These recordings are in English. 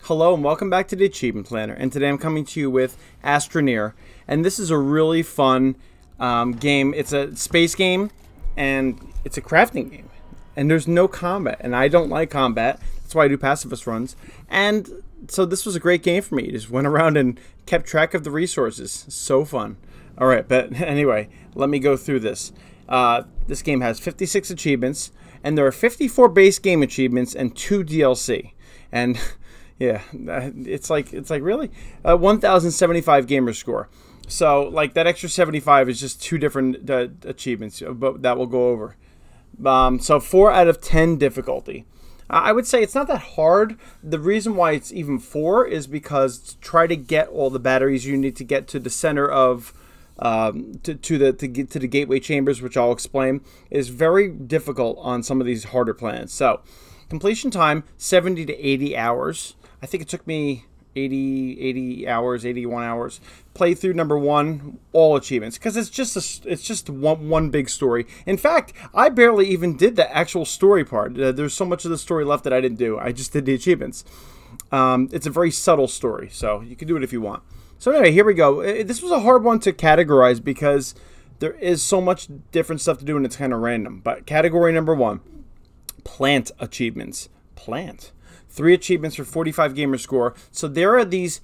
Hello and welcome back to the Achievement Planner, and today I'm coming to you with Astroneer, and this is a really fun game. It's a space game and it's a crafting game, and there's no combat, and I don't like combat. That's why I do pacifist runs, and so this was a great game for me. Just went around and kept track of the resources. So fun. Alright, but anyway, let me go through this. This game has 56 achievements, and there are 54 base game achievements and 2 DLC, and yeah, it's like really 1,075 gamer score. So like that extra 75 is just 2 different achievements, but that we'll go over. So 4 out of 10 difficulty. I would say it's not that hard. The reason why it's even 4 is because to try to get all the batteries you need to get to the center of to the gateway chambers, which I'll explain, is very difficult on some of these harder planets. So completion time 70 to 80 hours. I think it took me 80 hours, 81 hours. Playthrough number 1, all achievements, because it's just one big story. In fact, I barely even did the actual story part. There's so much of the story left that I didn't do. I just did the achievements. It's a very subtle story, so you can do it if you want. So anyway, here we go. This was a hard one to categorize because there is so much different stuff to do and it's kind of random. But category number 1, plant achievements. Plant. 3 achievements for 45 gamer score. So there are these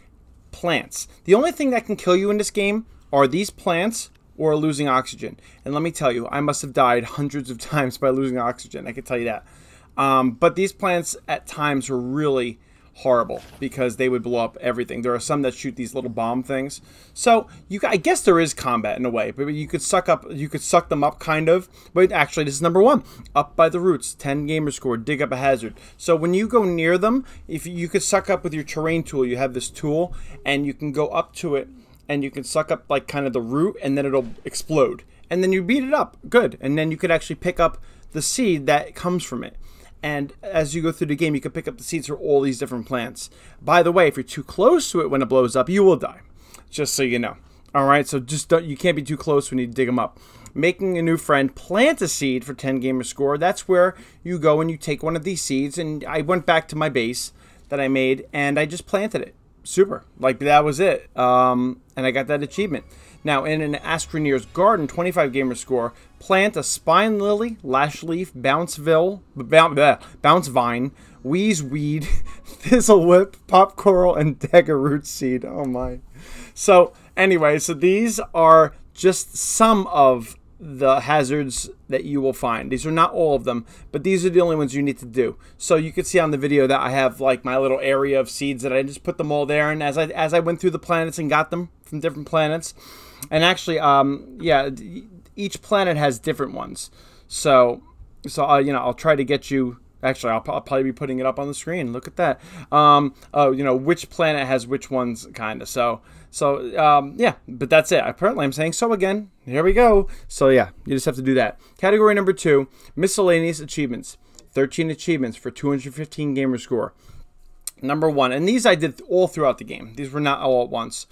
plants. The only thing that can kill you in this game are these plants or losing oxygen. And let me tell you, I must have died hundreds of times by losing oxygen. I can tell you that. But these plants at times were really horrible because they would blow up everything. There are some that shoot these little bomb things. So I guess there is combat in a way, but you could suck them up kind of. But actually, this is number 1. Up by the roots, 10 gamer score, dig up a hazard. So when you go near them, if you could suck up with your terrain tool, you have this tool and you can go up to it and you can suck up like kind of the root and then it'll explode. And then you beat it up. Good. And then you could actually pick up the seed that comes from it. And as you go through the game, you can pick up the seeds for all these different plants. By the way, if you're too close to it when it blows up, you will die. Just so you know. Alright, so just you can't be too close when you dig them up. Making a new friend, plant a seed for 10 gamer score. That's where you go and you take one of these seeds. And I went back to my base that I made and I just planted it. Super. Like that was it. And I got that achievement. Now, in an Astroneer's garden, 25 gamer score, plant a spine lily, lash leaf, bounce vine, wheeze weed, thistle whip, pop coral, and dagger root seed. Oh my. So, anyway, so these are just some of the hazards that you will find. These are not all of them, but these are the only ones you need to do. So you can see on the video that I have like my little area of seeds that I just put them all there, and as I went through the planets and got them from different planets, and actually yeah, each planet has different ones. So you know, I'll try to get you. Actually, I'll probably be putting it up on the screen. Look at that. Oh, you know, which planet has which ones, kind of. So yeah, but that's it. Apparently, I'm saying so again. Here we go. So, yeah, you just have to do that. Category number 2, miscellaneous achievements. 13 achievements for 215 gamer score. Number 1, and these I did all throughout the game. These were not all at once.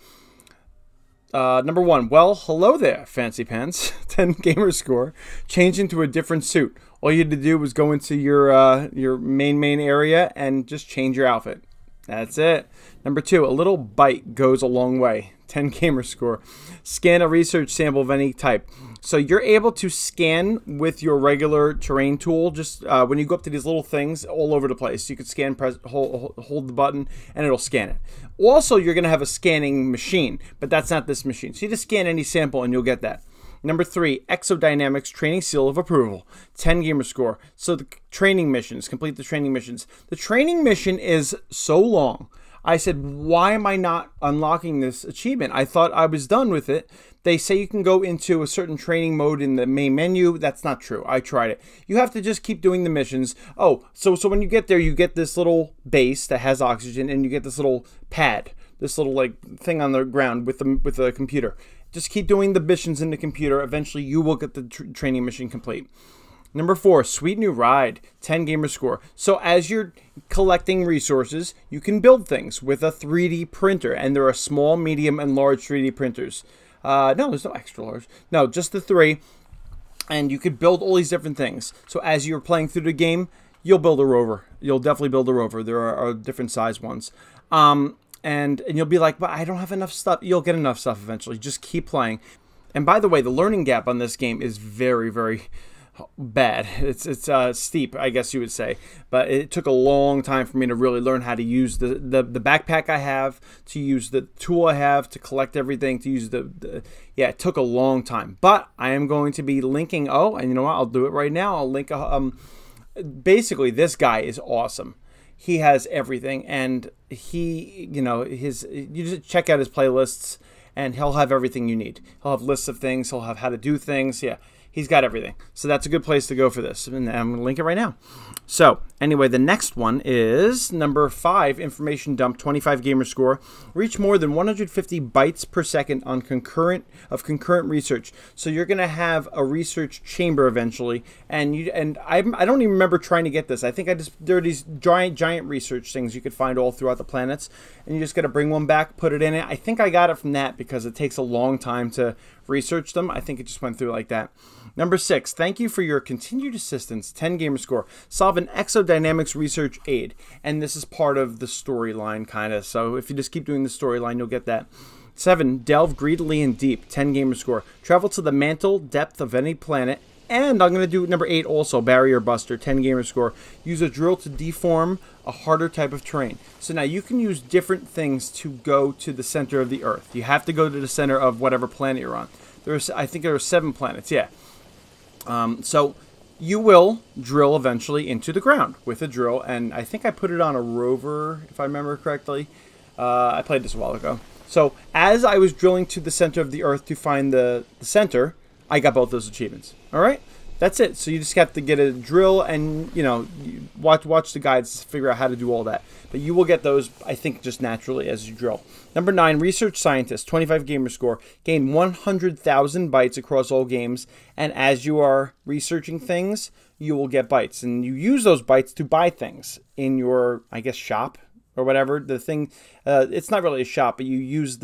Number 1, well, hello there, fancy pants. 10 gamer score. Change into a different suit. All you had to do was go into your main area and just change your outfit. That's it. Number 2, a little bite goes a long way. 10 gamer score. Scan a research sample of any type. So you're able to scan with your regular terrain tool. Just when you go up to these little things all over the place, you can scan, hold the button, and it'll scan it. Also, you're going to have a scanning machine, but that's not this machine. So you just scan any sample and you'll get that. Number 3, Exodynamics Training Seal of Approval. 10 gamer score. So the training missions, complete the training missions. The training mission is so long. I said, why am I not unlocking this achievement? I thought I was done with it. They say you can go into a certain training mode in the main menu. That's not true. I tried it. You have to just keep doing the missions. Oh, so when you get there, you get this little base that has oxygen, and you get this little pad, this little like thing on the ground with the computer. Just keep doing the missions in the computer. Eventually, you will get the training mission complete. Number 4, sweet new ride, 10 gamer score. So as you're collecting resources, you can build things with a 3D printer, and there are small, medium, and large 3D printers. No, there's no extra large. No, just the 3. And you could build all these different things. So as you're playing through the game, you'll build a rover. You'll definitely build a rover. There are different size ones. And you'll be like, but I don't have enough stuff. You'll get enough stuff eventually. Just keep playing. And by the way, the learning gap on this game is very, very bad. It's steep, I guess you would say. But it took a long time for me to really learn how to use the backpack I have, to use the tool I have, to collect everything, to use yeah, it took a long time. But I am going to be linking, and you know what? I'll do it right now. I'll link, basically, this guy is awesome. He has everything, and he, you just check out his playlists, and he'll have everything you need. He'll have lists of things. He'll have how to do things. Yeah. He's got everything. So that's a good place to go for this. And I'm going to link it right now. So anyway, the next one is number 5, information dump, 25 gamer score. Reach more than 150 bytes per second on concurrent research. So you're going to have a research chamber eventually. And I don't even remember trying to get this. I think there are these giant research things you could find all throughout the planets. And you just got to bring one back, put it in it. I think I got it from that because it takes a long time to research them. I think it just went through like that. Number 6, thank you for your continued assistance. 10 gamer score. Solve an exodynamics research aid. And this is part of the storyline, kind of. So if you just keep doing the storyline, you'll get that. 7, delve greedily and deep. 10 gamer score. Travel to the mantle depth of any planet. And I'm going to do number 8 also, barrier buster. 10 gamer score. Use a drill to deform a harder type of terrain. So now you can use different things to go to the center of the Earth. You have to go to the center of whatever planet you're on. I think there are 7 planets, yeah. So you will drill eventually into the ground with a drill, and I think I put it on a rover, if I remember correctly. I played this a while ago. So as I was drilling to the center of the Earth to find the center, I got both those achievements. All right? That's it. So you just have to get a drill and, watch the guides to figure out how to do all that. But you will get those, I think, just naturally as you drill. Number 9, research scientist, 25 gamer score. Gain 100,000 bytes across all games. And as you are researching things, you will get bytes. And you use those bytes to buy things in your, I guess, shop or whatever. The thing, it's not really a shop, but you use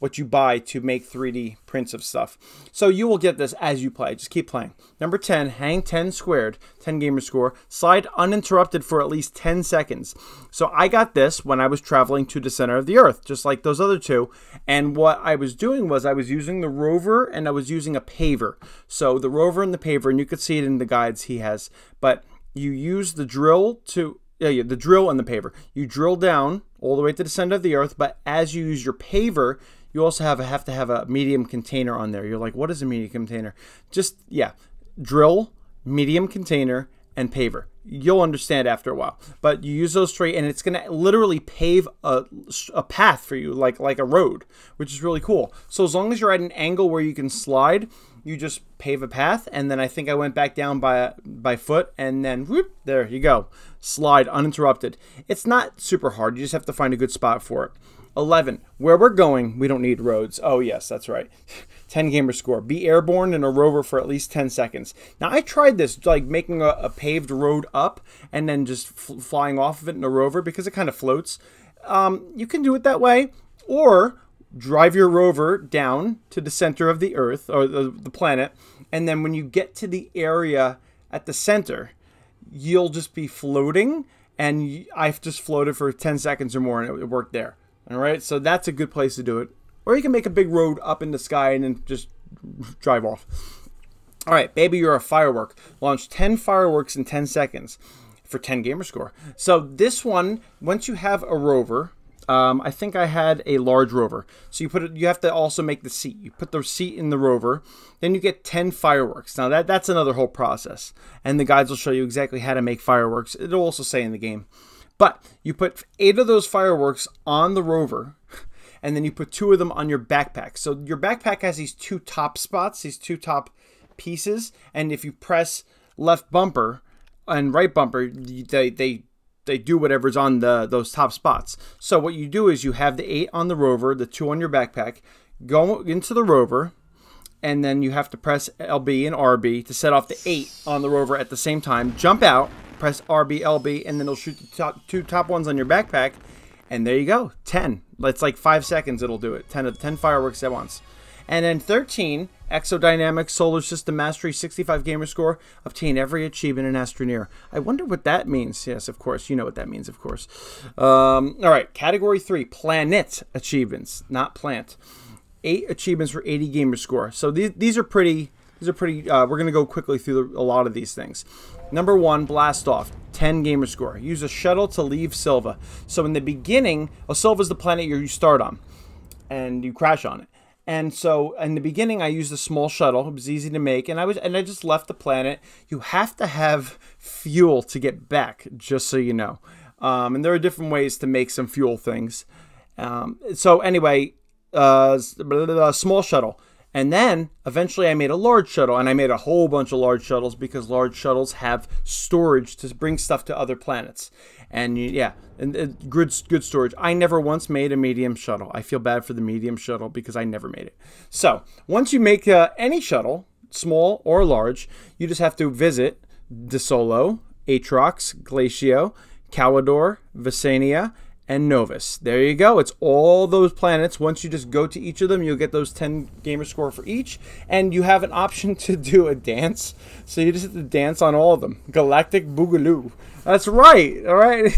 what you buy to make 3D prints of stuff. So you will get this as you play. Just keep playing. Number 10, hang 10 squared, 10 gamer score. Slide uninterrupted for at least 10 seconds. So I got this when I was traveling to the center of the Earth, just like those other 2. And what I was doing was I was using the rover and I was using a paver. So the rover and the paver, and you could see it in the guides he has, but you use the drill to... Yeah, the drill and the paver. You drill down all the way to the center of the Earth, but as you use your paver, you also have to have a medium container on there. You're like, what is a medium container? Just, yeah, drill, medium container, and paver. You'll understand after a while. But you use those 3, and it's going to literally pave a path for you, like a road, which is really cool. So as long as you're at an angle where you can slide, you just pave a path, and then I think I went back down by foot, and then whoop, there you go. Slide uninterrupted. It's not super hard. You just have to find a good spot for it. 11, where we're going, we don't need roads. Oh, yes, that's right. 10 gamer score. Be airborne in a rover for at least 10 seconds. Now, I tried this, like making a paved road up and then just flying off of it in a rover because it kind of floats. You can do it that way, or drive your rover down to the center of the Earth, or the planet, and then when you get to the area at the center, you'll just be floating, and I've just floated for 10 seconds or more, and it worked there. All right, so that's a good place to do it. Or you can make a big road up in the sky and then just drive off. All right, baby, you're a firework. Launch 10 fireworks in 10 seconds for 10 gamer score. So this one, once you have a rover, I think I had a large rover. So you have to also make the seat. You put the seat in the rover, then you get 10 fireworks. Now that's another whole process. And the guides will show you exactly how to make fireworks. It'll also say in the game. But you put 8 of those fireworks on the rover, and then you put 2 of them on your backpack. So your backpack has these 2 top spots, these 2 top pieces, and if you press left bumper and right bumper, they do whatever's on those top spots. So what you do is you have the 8 on the rover, the 2 on your backpack, go into the rover, and then you have to press LB and RB to set off the 8 on the rover at the same time, jump out, press RB, LB, and then it'll shoot the 2 top ones on your backpack, and there you go, 10. It's like 5 seconds it'll do it, 10 fireworks at once. And then 13, Exodynamic Solar System Mastery 65 gamer score. Obtain every achievement in Astroneer. I wonder what that means. Yes, of course. You know what that means, of course. All right. Category 3, Planet Achievements, not Plant. 8 achievements for 80 gamer score. So these are pretty... we're going to go quickly through a lot of these things. Number 1, Blast Off. 10 gamer score. Use a shuttle to leave Silva. So in the beginning... Silva is the planet you start on. And you crash on it. And so in the beginning, I used a small shuttle. It was easy to make, and I just left the planet. You have to have fuel to get back, just so you know. And there are different ways to make some fuel things. So anyway, a small shuttle. And then eventually I made a large shuttle, and I made a whole bunch of large shuttles because large shuttles have storage to bring stuff to other planets. And yeah, and good storage. I never once made a medium shuttle. I feel bad for the medium shuttle because I never made it. So once you make any shuttle, small or large, you just have to visit DeSolo, Atrox, Glacio, Calidor, Visania, and Novus. There you go. It's all those planets. Once you just go to each of them, you'll get those 10 gamer score for each. And you have an option to do a dance. So you just have to dance on all of them. Galactic Boogaloo. That's right. All right.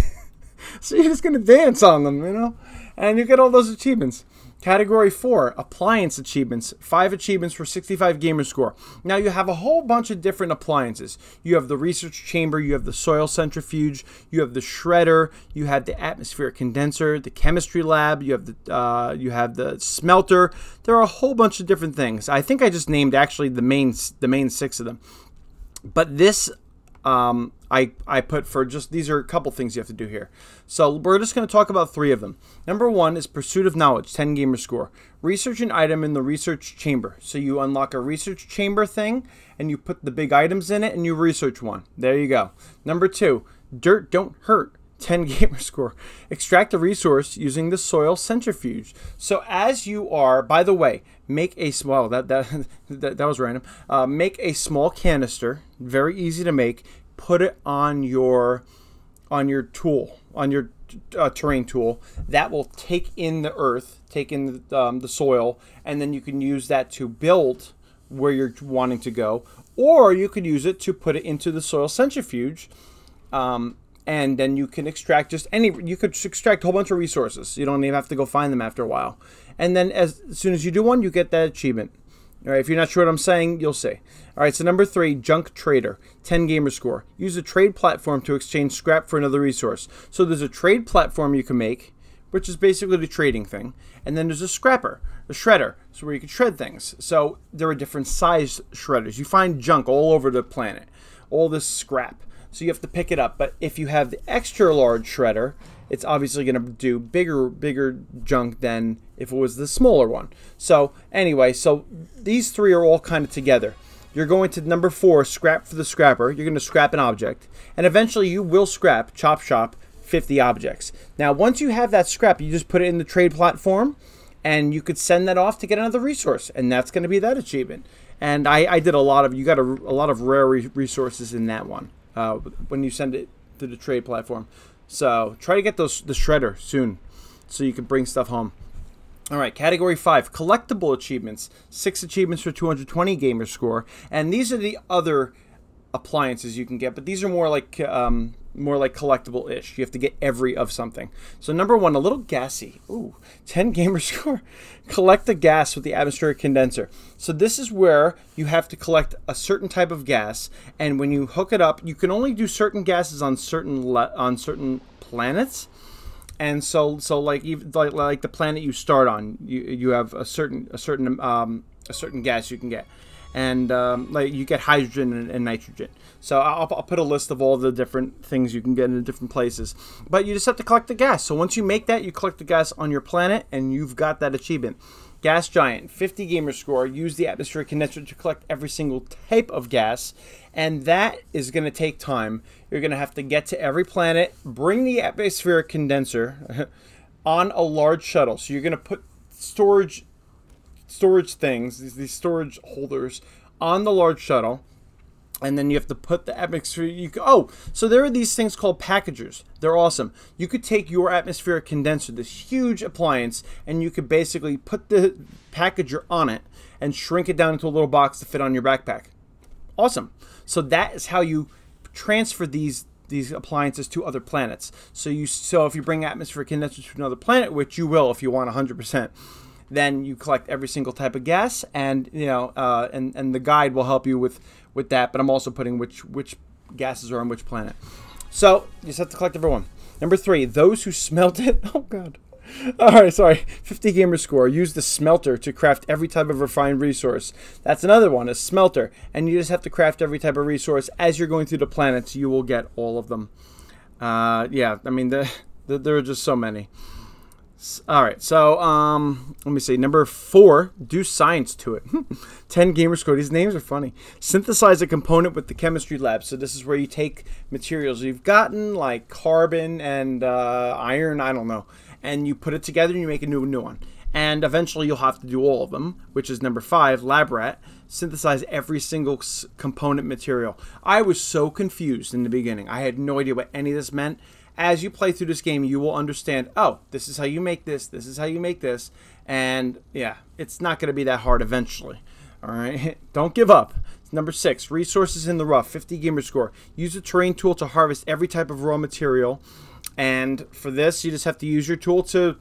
So you're just going to dance on them, you know. And you get all those achievements. Category 4, Appliance Achievements. 5 achievements for 65 gamer score. Now you have a whole bunch of different appliances. You have the research chamber, you have the soil centrifuge, you have the shredder, you have the atmospheric condenser, the chemistry lab, you have the smelter. There are a whole bunch of different things. I think I just named actually the main 6 of them. But this I put for just, these are a couple things you have to do here. So we're just going to talk about 3 of them. Number 1 is Pursuit of Knowledge, 10 gamer score. Research an item in the research chamber. So you unlock a research chamber thing, and you put the big items in it, and you research one. There you go. Number 2, Dirt Don't Hurt, 10 gamer score. Extract a resource using the soil centrifuge. So as you are, by the way, make a small, that was random. Make a small canister, very easy to make. Put it on your tool, on your terrain tool. That will take in the earth, take in the soil, and then you can use that to build where you're wanting to go. Or you could use it to put it into the soil centrifuge, and then you can extract you could extract a whole bunch of resources. You don't even have to go find them after a while. And then as soon as you do one, you get that achievement. All right, if you're not sure what I'm saying, you'll see. All right, so number 3, Junk Trader, 10 gamer score. Use a trade platform to exchange scrap for another resource. So there's a trade platform you can make, which is basically the trading thing. And then there's a scrapper, a shredder, so where you can shred things. So there are different size shredders. You find junk all over the planet, all this scrap. So you have to pick it up. But if you have the extra large shredder, it's obviously going to do bigger junk than if it was the smaller one. So anyway, so these 3 are all kind of together. You're going to number 4, Scrap for the Scrapper. You're going to scrap an object. And eventually you will scrap, chop shop, 50 objects. Now once you have that scrap, you just put it in the trade platform, and you could send that off to get another resource. And that's going to be that achievement. And I did you got a lot of rare resources in that one when you send it to the trade platform. So try to get the shredder soon so you can bring stuff home. All right, category 5, Collectible Achievements. 6 achievements for 220 gamer score. And these are the other appliances you can get, but these are more like collectible-ish. You have to get every of something. So number 1, a little gassy. Ooh, 10 gamer score. Collect the gas with the atmospheric condenser. So this is where you have to collect a certain type of gas, and when you hook it up, you can only do certain gases on certain planets. And so like the planet you start on, you have a certain gas you can get. And like you get hydrogen and nitrogen. So I'll put a list of all the different things you can get in different places. But you just have to collect the gas. So once you make that, you collect the gas on your planet, and you've got that achievement. Gas Giant, 50 gamer score. Use the atmospheric condenser to collect every single type of gas. And that is going to take time. You're going to have to get to every planet, bring the atmospheric condenser on a large shuttle. So you're going to put storage things, these storage holders, on the large shuttle, And then you have to put the atmosphere. Oh, so there are these things called packagers. They're awesome. You could take your atmospheric condenser, this huge appliance, and you could basically put the packager on it and shrink it down into a little box to fit on your backpack. Awesome. So that is how you transfer these appliances to other planets. So if you bring atmospheric condenser to another planet, which you will if you want 100%. Then you collect every single type of gas, and and the guide will help you with that. But I'm also putting which gases are on which planet. So you just have to collect everyone. Number 3, those who smelt it. Oh God. All right, sorry. 50 gamer score. Use the smelter to craft every type of refined resource. That's another one, a smelter, and you just have to craft every type of resource as you're going through the planets. You will get all of them. Yeah, I mean there are just so many. All right, so let me see. Number 4, do science to it. 10 gamer score. These names are funny. Synthesize a component with the chemistry lab. So this is where you take materials you've gotten, like carbon and iron, I don't know, and you put it together and you make a new one. And eventually you'll have to do all of them, which is number 5, lab rat. Synthesize every single component material. I was so confused in the beginning. I had no idea what any of this meant. As you play through this game, you will understand, oh, this is how you make this is how you make this, and yeah, it's not going to be that hard eventually. All right, don't give up. Number 6, resources in the rough, 50 gamer score. Use a terrain tool to harvest every type of raw material, and for this, you just have to use your tool to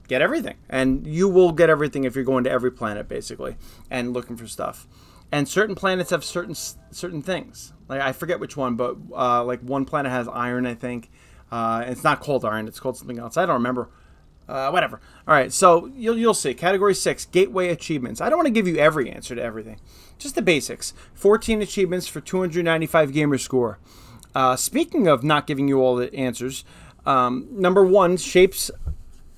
get everything, and you will get everything if you're going to every planet, basically, and looking for stuff. And certain planets have certain things. Like, I forget which one, but like one planet has iron, I think. It's not called iron, it's called something else. I don't remember. Whatever. All right, so you'll see. Category 6, gateway achievements. I don't want to give you every answer to everything. Just the basics. 14 achievements for 295 gamer score. Speaking of not giving you all the answers, number 1, shapes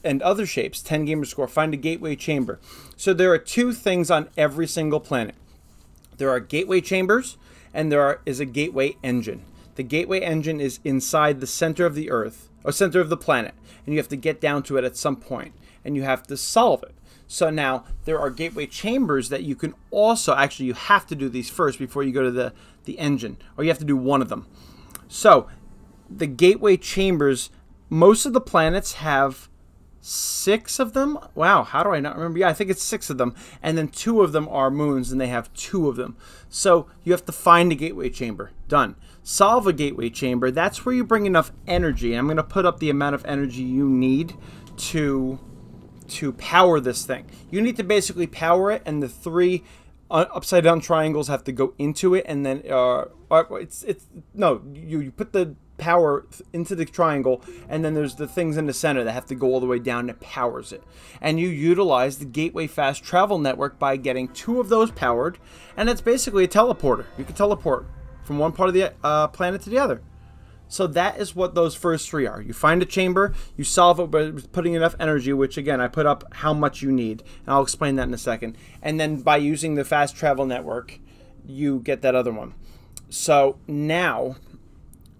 and other shapes, 10 gamer score. Find a gateway chamber. So there are 2 things on every single planet. There are gateway chambers, and there is a gateway engine. The gateway engine is inside the center of the Earth, or center of the planet, and you have to get down to it at some point, and you have to solve it. So now, there are gateway chambers that you can also, actually you have to do these first before you go to the engine, or you have to do one of them. So, the gateway chambers, most of the planets have 6 of them. Wow, how do I not remember? Yeah, I think it's 6 of them. And then 2 of them are moons, and they have 2 of them. So you have to find a gateway chamber. Done. Solve a gateway chamber. That's where you bring enough energy. I'm going to put up the amount of energy you need to power this thing. You need to basically power it, and the 3 upside down triangles have to go into it, and then you put the power into the triangle, and then there's the things in the center that have to go all the way down that powers it. And you utilize the Gateway Fast Travel Network by getting 2 of those powered, and it's basically a teleporter. You can teleport from one part of the planet to the other. So that is what those first 3 are. You find a chamber, you solve it by putting enough energy, which again, I put up how much you need, and I'll explain that in a second. And then by using the Fast Travel Network, you get that other one. So now,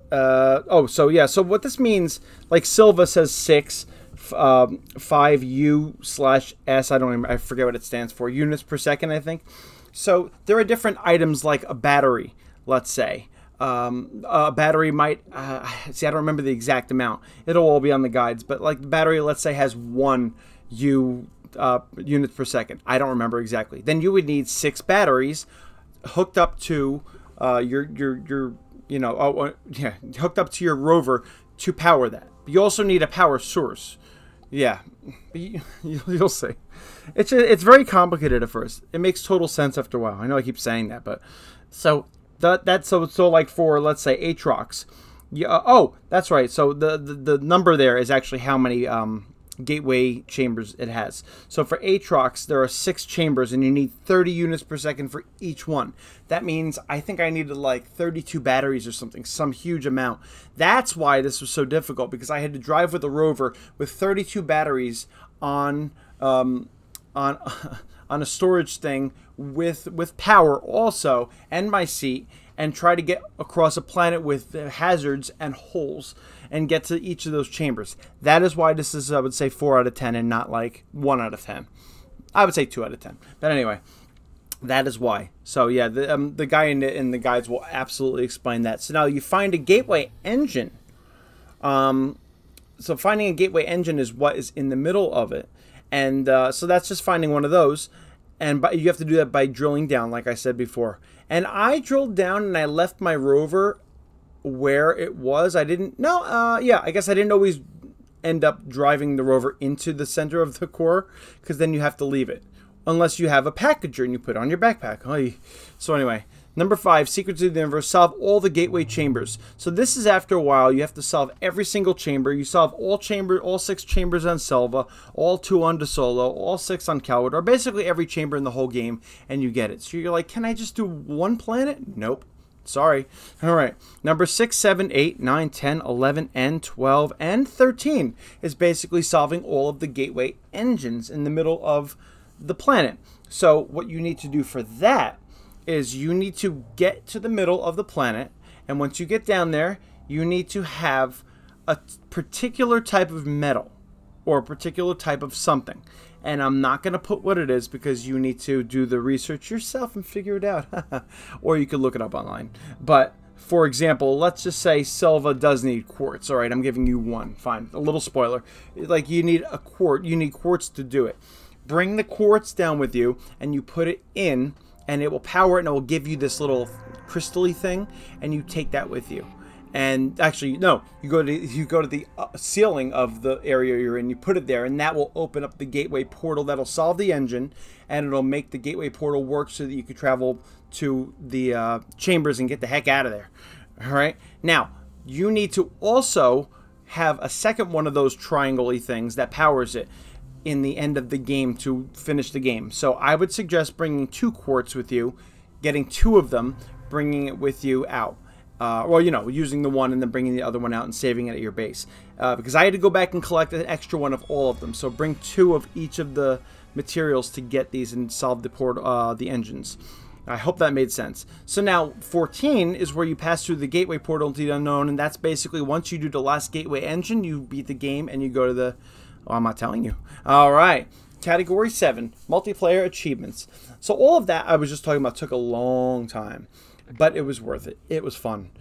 so what this means, like Silva says 6, 5U/S, I forget what it stands for, units per second, I think. So there are different items like a battery, let's say. A battery might, see, I don't remember the exact amount. It'll all be on the guides, but like the battery, let's say, has 1 units per second. I don't remember exactly. Then you would need 6 batteries hooked up to hooked up to your rover to power that. You also need a power source. Yeah, you'll see. It's very complicated at first. It makes total sense after a while. I know I keep saying that, but so like for, let's say, Aatrox. Yeah. That's right. So the number there is actually how many gateway chambers it has. So for Aatrox, there are 6 chambers, and you need 30 units per second for each one. That means I think I needed like 32 batteries or something, some huge amount. That's why this was so difficult, because I had to drive with a rover with 32 batteries on a storage thing with power also, and my seat, and try to get across a planet with hazards and holes and get to each of those chambers. That is why this is, I would say, 4 out of 10 and not like 1 out of 10. I would say 2 out of 10. But anyway, That is why. So yeah, the guy in the guides will absolutely explain that. So now you find a gateway engine. So finding a gateway engine is what is in the middle of it, and so that's just finding one of those, and you have to do that by drilling down, like I said before. And I drilled down and I left my rover where it was. I didn't. No. Yeah. I guess I didn't always end up driving the rover into the center of the core, because then you have to leave it. Unless you have a packager and you put it on your backpack. So anyway, number 5, Secrets of the Universe. Solve all the gateway chambers. So this is after a while. You have to solve every single chamber. You solve all 6 chambers on Selva, all 2 on De Solo, all 6 on Calwood, or basically every chamber in the whole game, and you get it. So you're like, can I just do one planet? Nope. Sorry. All right. Number 6, 7, 8, 9, 10, 11, and 12, and 13 is basically solving all of the gateway engines in the middle of the planet. So what you need to do for that is you need to get to the middle of the planet, and once you get down there, you need to have a particular type of metal or a particular type of something. And I'm not going to put what it is because you need to do the research yourself and figure it out. Or you could look it up online. But for example, let's just say Selva does need quartz. All right, I'm giving you one. Fine. A little spoiler. Like you need a quartz. You need quartz to do it. Bring the quartz down with you, and you put it in, and it will power it, and it will give you this little crystal-y thing, and you take that with you. And actually, no, you go to the ceiling of the area you're in, you put it there, and that will open up the gateway portal that'll solve the engine, and it'll make the gateway portal work so that you can travel to the chambers and get the heck out of there. All right? Now, you need to also have a second one of those triangle-y things that powers it in the end of the game to finish the game. So I would suggest bringing 2 quartz with you, getting 2 of them, bringing it with you out. Well, you know, using the one and then bringing the other one out and saving it at your base. Because I had to go back and collect an extra one of all of them. So bring 2 of each of the materials to get these and solve the engines. I hope that made sense. So now 14 is where you pass through the gateway portal into the unknown, and that's basically once you do the last gateway engine, you beat the game and you go to the... Oh, I'm not telling you. All right. Category 7, multiplayer achievements. So all of that I was just talking about took a long time, but it was worth it. It was fun.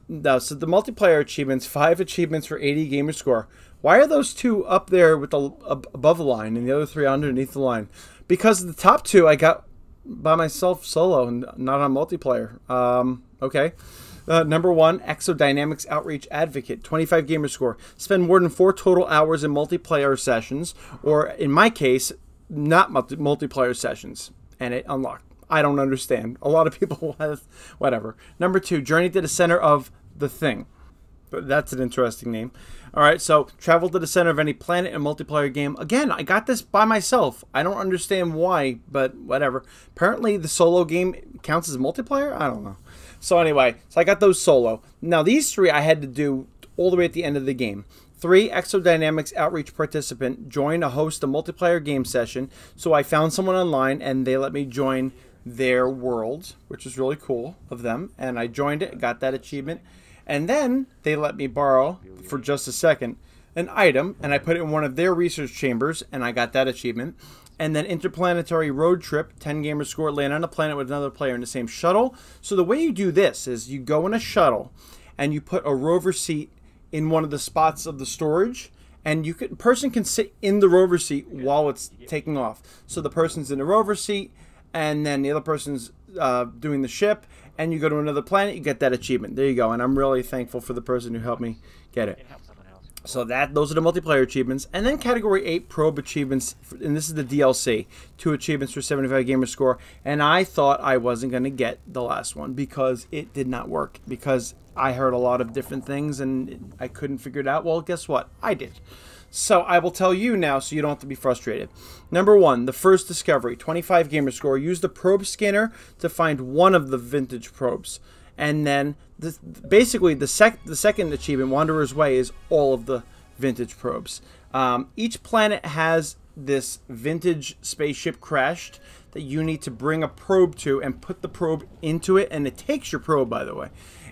So the multiplayer achievements, 5 achievements for 80 gamer score. Why are those 2 up there with the above the line and the other 3 underneath the line? Because the top 2 I got by myself solo and not on multiplayer. Okay. Number 1, Exodynamics Outreach Advocate, 25 gamer score. Spend more than 4 total hours in multiplayer sessions, or in my case, not multiplayer sessions, and it unlocked. I don't understand. A lot of people have, whatever. Number 2, Journey to the Center of the Thing. That's an interesting name. All right, so travel to the center of any planet in a multiplayer game. Again, I got this by myself. I don't understand why, but whatever. Apparently, the solo game counts as multiplayer? I don't know. So anyway, so I got those solo. Now, these 3 I had to do all the way at the end of the game. 3, Exodynamics Outreach Participant. Join a host a multiplayer game session. So I found someone online, and they let me join their world, which is really cool of them. And I joined it, got that achievement. And then they let me borrow, for just a second, an item, and I put it in one of their research chambers, and I got that achievement. And then Interplanetary Road Trip, 10 gamer score, land on a planet with another player in the same shuttle. So the way you do this is you go in a shuttle, and you put a rover seat in one of the spots of the storage, and person can sit in the rover seat while it's taking off. So the person's in the rover seat, and then the other person's doing the ship, and you go to another planet, you get that achievement. There you go, and I'm really thankful for the person who helped me get it. So those are the multiplayer achievements. And then Category 8, Probe Achievements, and this is the DLC. 2 achievements for 75 gamer score, and I thought I wasn't going to get the last one because it did not work, because I heard a lot of different things, and I couldn't figure it out. Well, guess what? I did. So I will tell you now so you don't have to be frustrated. Number 1, the first discovery, 25 gamer score. Use the probe scanner to find one of the vintage probes. And then basically the second achievement, Wanderer's Way, is all of the vintage probes. Each planet has this vintage spaceship crashed that you need to bring a probe to and put the probe into it. And it takes your probe, by the way.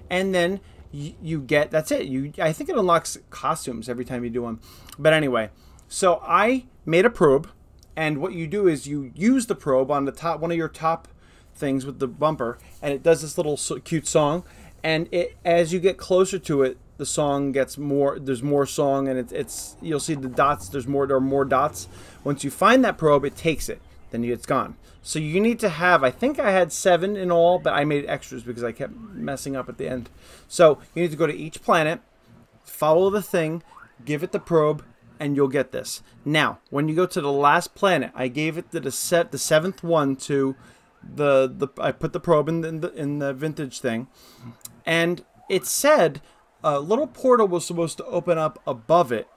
And then you get, that's it. I think it unlocks costumes every time you do one. But anyway, so I made a probe, and what you do is you use the probe on the top, one of your top things with the bumper, and it does this little cute song. And as you get closer to it, the song gets more. There's more song, and it's you'll see the dots. There are more dots. Once you find that probe, it takes it. Then it's gone. So you need to have. I think I had 7 in all, but I made extras because I kept messing up at the end. So you need to go to each planet, follow the thing, give it the probe, and you'll get this. Now, when you go to the last planet, I gave it the 7th one to I put the probe in the vintage thing, and it said a little portal was supposed to open up above it,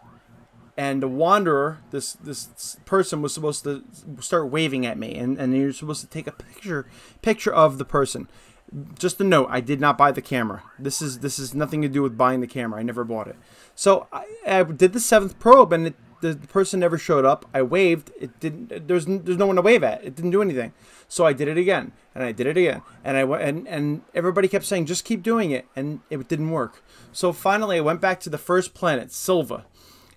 and the wanderer, this person, was supposed to start waving at me, and you're supposed to take a picture of the person. Just a note, I did not buy the camera. This is nothing to do with buying the camera. I never bought it. So I did the 7th probe, and the person never showed up. I waved. It didn't. There's no one to wave at. It didn't do anything. So I did it again, and I did it again, and and everybody kept saying, just keep doing it, and it didn't work. So finally, I went back to the first planet, Silva,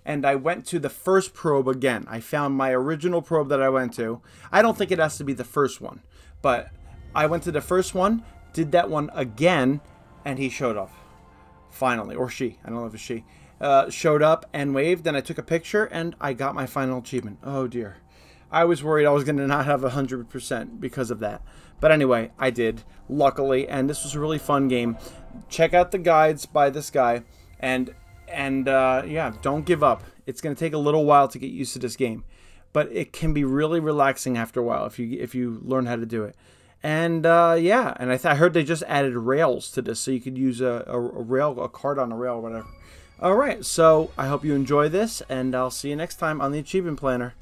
and I went to the first probe again. I found my original probe that I went to. I don't think it has to be the first one, but I went to the first one, did that one again, and he showed up. Finally, or she. I don't know if it's she. Showed up and waved, and I took a picture, and I got my final achievement. Oh dear. I was worried I was going to not have 100% because of that. But anyway, I did, luckily, and this was a really fun game. Check out the guides by this guy, and yeah, don't give up. It's going to take a little while to get used to this game, but it can be really relaxing after a while if you learn how to do it. And yeah, and I heard they just added rails to this, so you could use a card on a rail or whatever. All right, so I hope you enjoy this, and I'll see you next time on the Achievement Planner.